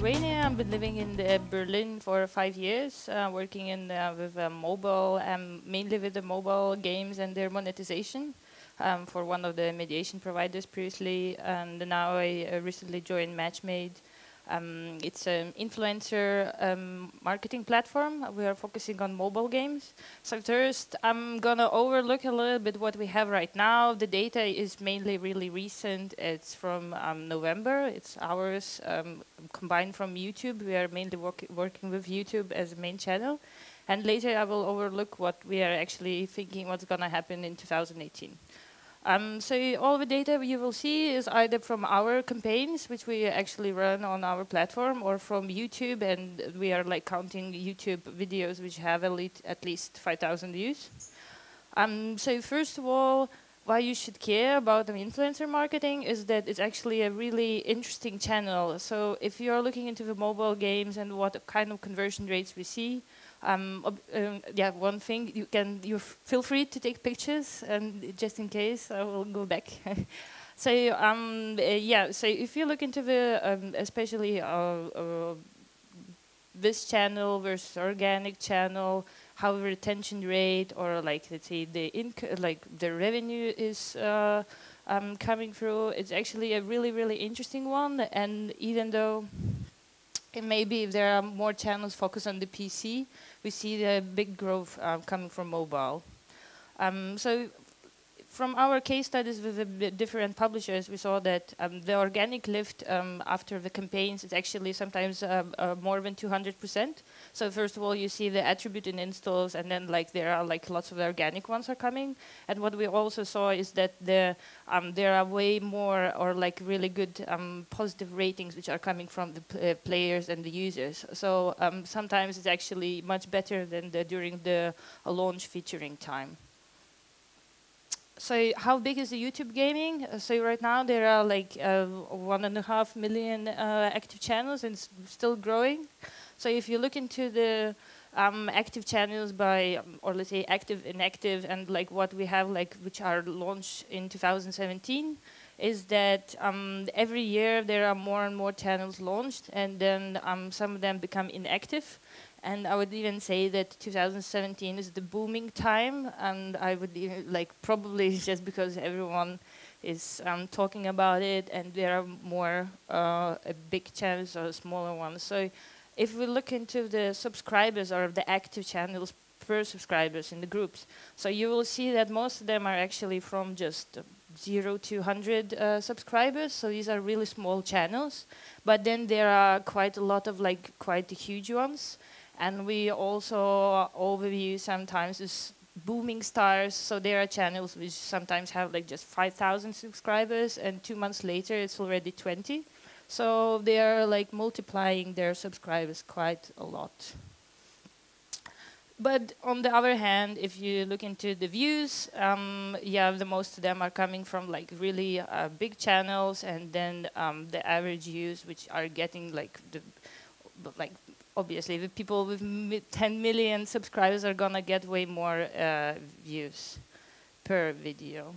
Lithuania. I've been living in Berlin for 5 years, working with mobile, mainly with the mobile games and their monetization for one of the mediation providers previously. And now I recently joined Matchmade. It's an influencer marketing platform. We are focusing on mobile games. So first, I'm gonna overlook a little bit what we have right now. The data is mainly really recent. It's from November. It's ours combined from YouTube. We are mainly working with YouTube as a main channel. And later I will overlook what we are actually thinking what's gonna happen in 2018. So all the data you will see is either from our campaigns, which we actually run on our platform, or from YouTube, and we are like counting YouTube videos which have at least 5,000 views. So first of all, why you should care about the influencer marketing is that it's actually a really interesting channel. So if you're looking into the mobile games and what kind of conversion rates we see, yeah, one thing you feel free to take pictures, and just in case I will go back. So yeah, so if you look into the especially this channel versus organic channel, how the retention rate or like let's say the the revenue is coming through, it's actually a really interesting one. And even though maybe if there are more channels focused on the PC, we see the big growth coming from mobile. So from our case studies with the different publishers, we saw that the organic lift after the campaigns is actually sometimes more than 200%. So first of all, you see the attributed installs, and then like there are like lots of the organic ones are coming. And what we also saw is that there are way more or like really good positive ratings which are coming from the players and the users. So sometimes it's actually much better than during the launch featuring time. So how big is the YouTube gaming? So right now there are like 1.5 million active channels, and it's still growing. So if you look into the active channels by, or let's say active, inactive, and like what we have like which are launched in 2017, is that every year there are more and more channels launched, and then some of them become inactive. And I would even say that 2017 is the booming time, and I would even, like probably just because everyone is talking about it, and there are more big channels or smaller ones. So if we look into the subscribers or the active channels per subscribers in the groups, so you will see that most of them are actually from just 0 to 100 subscribers. So these are really small channels, but then there are quite a lot of like quite huge ones. And we also overview sometimes this booming stars. So there are channels which sometimes have like just 5,000 subscribers, and 2 months later it's already 20. So they are like multiplying their subscribers quite a lot. But on the other hand, if you look into the views, yeah, the most of them are coming from like really big channels, and then the average views, which are getting like obviously the people with 10 million subscribers are gonna get way more views per video.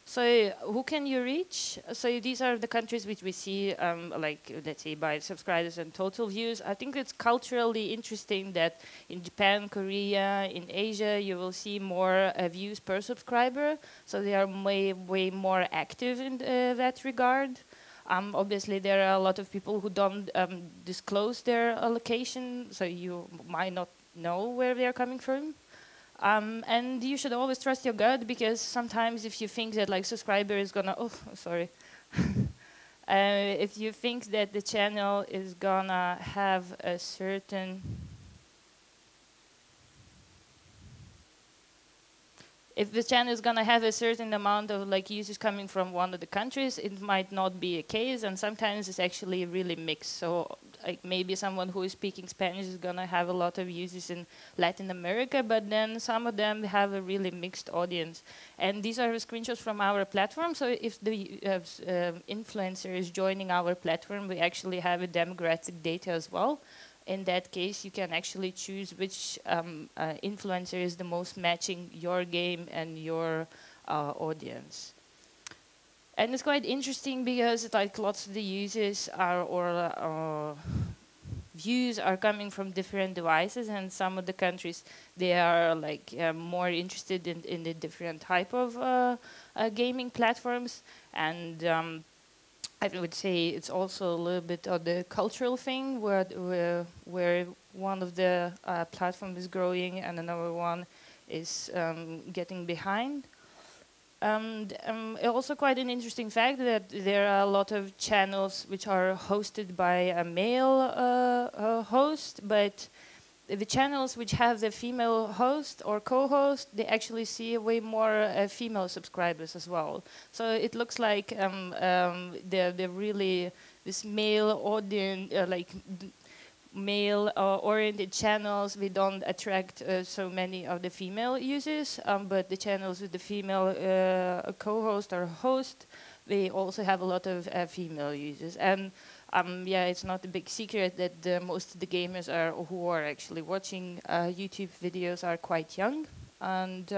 So who can you reach? So these are the countries which we see, like let's say by subscribers and total views. I think it's culturally interesting that in Japan, Korea, in Asia, you will see more views per subscriber. So they are way more active in that regard. Obviously, there are a lot of people who don't disclose their location, so you might not know where they are coming from. And you should always trust your gut, because sometimes if you think that like subscriber is gonna, oh, sorry. If you think that the channel is gonna have a certain, if the channel is gonna have a certain amount of like users coming from one of the countries, it might not be a case, and sometimes it's actually really mixed. So like maybe someone who is speaking Spanish is gonna have a lot of users in Latin America, but then some of them have a really mixed audience. And these are screenshots from our platform. So if the influencer is joining our platform, we actually have a demographic data as well. In that case, you can actually choose which influencer is the most matching your game and your audience. And it's quite interesting because like lots of the users are or views are coming from different devices, and some of the countries they are like more interested in the different type of gaming platforms, and I would say it's also a little bit of the cultural thing where one of the platform is growing and another one is getting behind. And also quite an interesting fact that there are a lot of channels which are hosted by a male host, but the channels which have the female host or co-host, they actually see way more female subscribers as well. So it looks like they're really this male audience, male-oriented channels, we don't attract so many of the female users, but the channels with the female co-host or host, they also have a lot of female users. And yeah, it's not a big secret that most of the gamers who are actually watching YouTube videos are quite young. And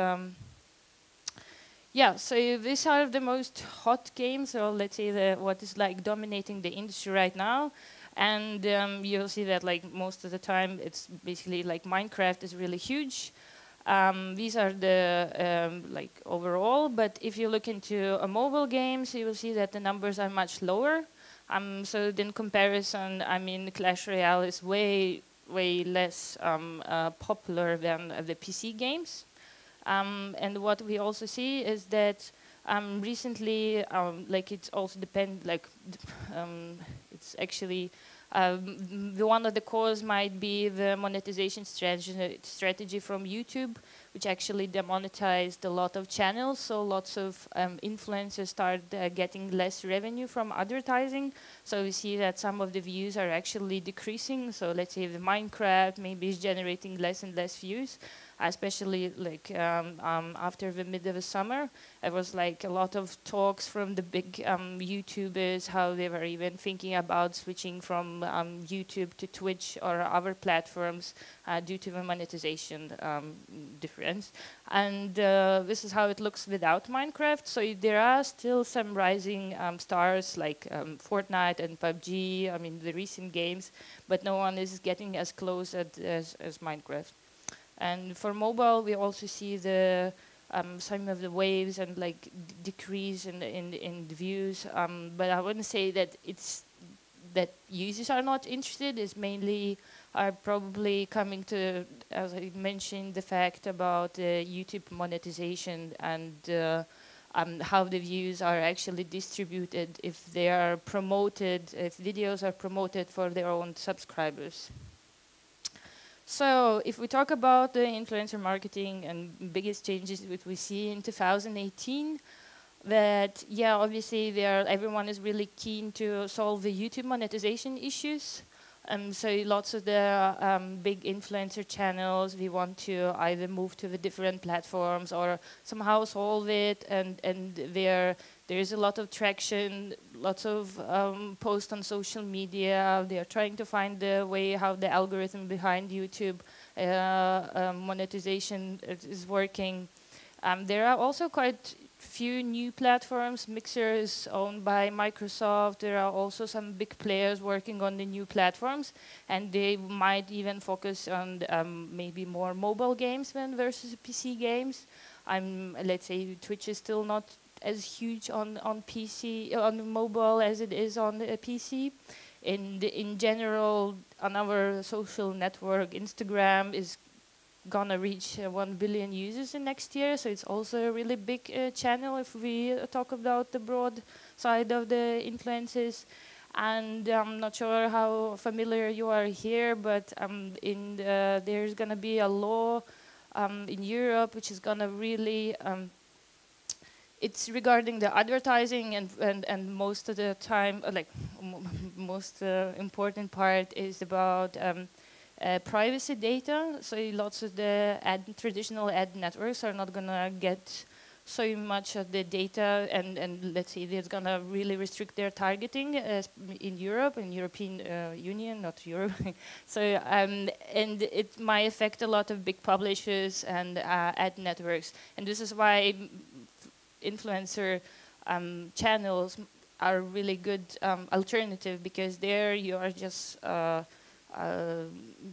yeah, so these are the most hot games, or let's say what is like dominating the industry right now. And you'll see that like most of the time it's basically like Minecraft is really huge. These are the like overall, but if you look into mobile games, you will see that the numbers are much lower. So in comparison, I mean, Clash Royale is way less popular than the PC games. And what we also see is that recently, like it's also it's actually the one of the cause might be the monetization strategy from YouTube, which actually demonetized a lot of channels. So lots of influencers start getting less revenue from advertising. So we see that some of the views are actually decreasing. So let's say the Minecraft maybe is generating less and less views, especially like after the mid of the summer. There was like a lot of talks from the big YouTubers, how they were even thinking about switching from YouTube to Twitch or other platforms due to the monetization difference. And this is how it looks without Minecraft. So there are still some rising stars like Fortnite and PUBG, I mean the recent games, but no one is getting as close as Minecraft. And for mobile, we also see the some of the waves and like decrease in the views. But I wouldn't say that it's that users are not interested. It's mainly are probably coming to, as I mentioned, the fact about YouTube monetization and how the views are actually distributed, if they are promoted, if videos are promoted for their own subscribers. So if we talk about the influencer marketing and biggest changes that we see in 2018, that yeah, obviously everyone is really keen to solve the YouTube monetization issues. So lots of the big influencer channels, we want to either move to the different platforms or somehow solve it, and there is a lot of traction, lots of posts on social media. They are trying to find the way how the algorithm behind YouTube monetization is working. There are also quite few new platforms. Mixer is owned by Microsoft. There are also some big players working on the new platforms, and they might even focus on maybe more mobile games than versus PC games. Let's say Twitch is still not as huge on PC on mobile as it is on the PC. In general, another social network, Instagram, is gonna reach 1 billion users in next year, so it's also a really big channel if we talk about the broad side of the influences. And I'm not sure how familiar you are here, but there's gonna be a law in Europe which is gonna really it's regarding the advertising, and most of the time most important part is about privacy data. So lots of the traditional ad networks are not gonna get so much of the data, and let's say it's gonna really restrict their targeting in Europe, in European Union, not Europe. So and it might affect a lot of big publishers and ad networks, and this is why influencer channels are really good alternative, because there you are just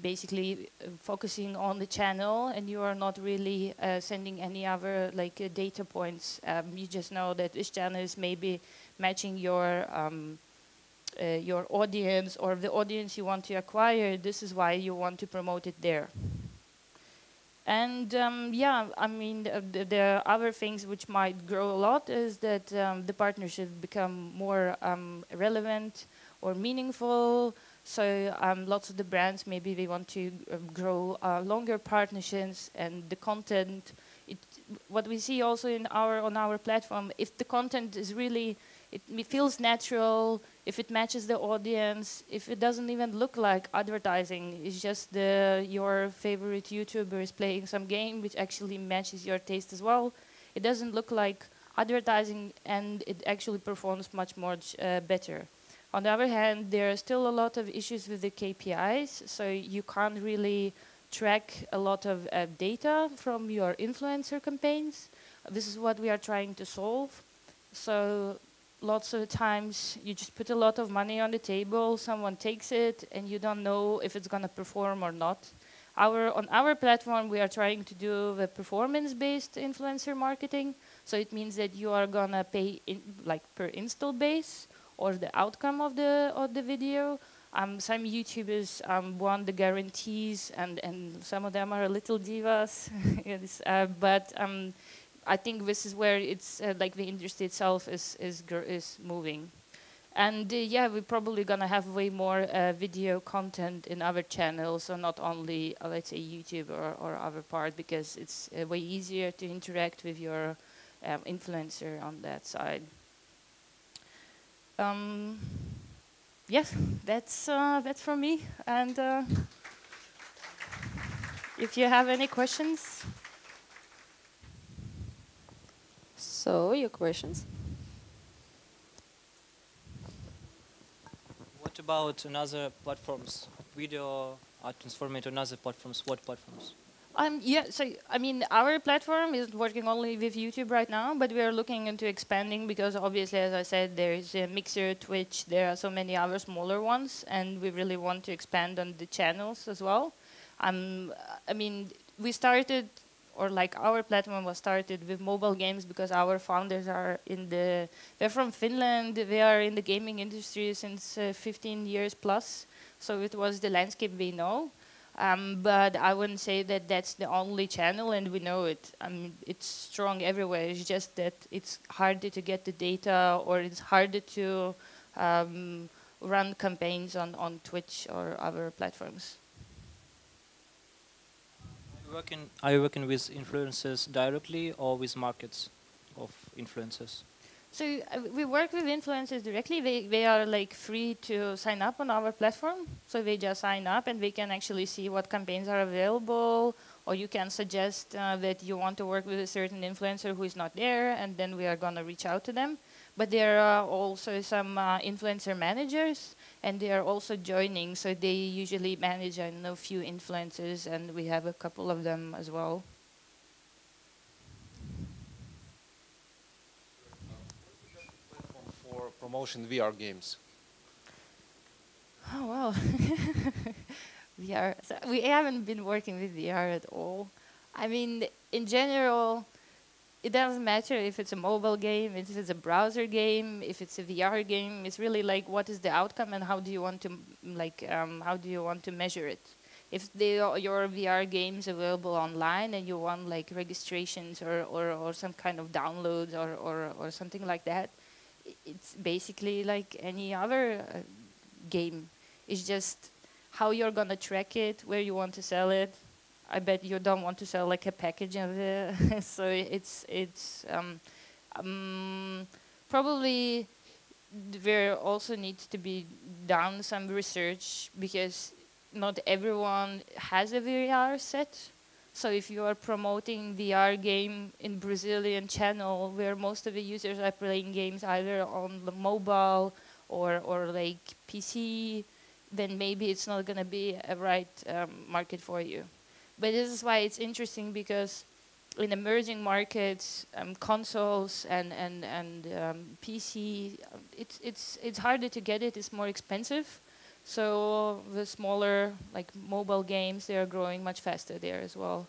basically focusing on the channel, and you are not really sending any other like data points. You just know that this channel is maybe matching your audience, or the audience you want to acquire. This is why you want to promote it there. And yeah, I mean, the other things which might grow a lot is that the partnerships become more relevant or meaningful. So lots of the brands, maybe they want to grow longer partnerships, and the content. What we see also on our platform, if the content is really, it feels natural, if it matches the audience, if it doesn't even look like advertising, it's just your favorite YouTuber is playing some game which actually matches your taste as well. It doesn't look like advertising, and it actually performs much more better. On the other hand, there are still a lot of issues with the KPIs, so you can't really track a lot of data from your influencer campaigns. This is what we are trying to solve. So lots of times you just put a lot of money on the table, someone takes it, and you don't know if it's going to perform or not. On our platform, we are trying to do the performance-based influencer marketing. So it means that you are going to pay like per install base, or the outcome of the video. Some YouTubers want the guarantees, and some of them are a little divas. Yes, but I think this is where it's like the industry itself is moving. And yeah, we're probably gonna have way more video content in other channels, so not only let's say YouTube or other part, because it's way easier to interact with your influencer on that side. Yes, that's from me. And if you have any questions. So, your questions? What about another platforms? Video are transformed to another platforms. What platforms? Yeah, so I mean, our platform is working only with YouTube right now, but we are looking into expanding, because obviously, as I said, there is a Mixer, Twitch, there are so many other smaller ones, and we really want to expand on the channels as well. I mean, we started, or like our platform was started with mobile games, because our founders are they're from Finland, they are in the gaming industry since 15 years plus, so it was the landscape we know. But I wouldn't say that that's the only channel, and we know it. It's strong everywhere. It's just that it's harder to get the data, or it's harder to run campaigns on Twitch or other platforms. Are you working with influencers directly or with markets of influencers? So we work with influencers directly. They are like free to sign up on our platform. So they just sign up, and they can actually see what campaigns are available, or you can suggest that you want to work with a certain influencer who is not there, and then we are going to reach out to them. But there are also some influencer managers, and they are also joining. So they usually manage, I know, a few influencers, and we have a couple of them as well. For promotion VR games? Oh, wow. VR. So we haven't been working with VR at all. I mean, in general, it doesn't matter if it's a mobile game, if it's a browser game, if it's a VR game. It's really like, what is the outcome, and how do you want to how do you want to measure it? If your VR games available online, and you want like registrations or some kind of downloads or something like that, it's basically like any other game. It's just how you're gonna track it, where you want to sell it. I bet you don't want to sell like a package of it. So it's probably there also needs to be done some research, because not everyone has a VR set. So if you are promoting VR game in Brazilian channel, where most of the users are playing games either on the mobile or like PC, then maybe it's not going to be a right market for you. But this is why it's interesting, because in emerging markets, consoles and PC, it's harder to get it. It's more expensive. So the smaller, like mobile games, they are growing much faster there as well.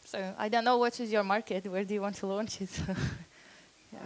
So I don't know what is your market. Where do you want to launch it? Yeah.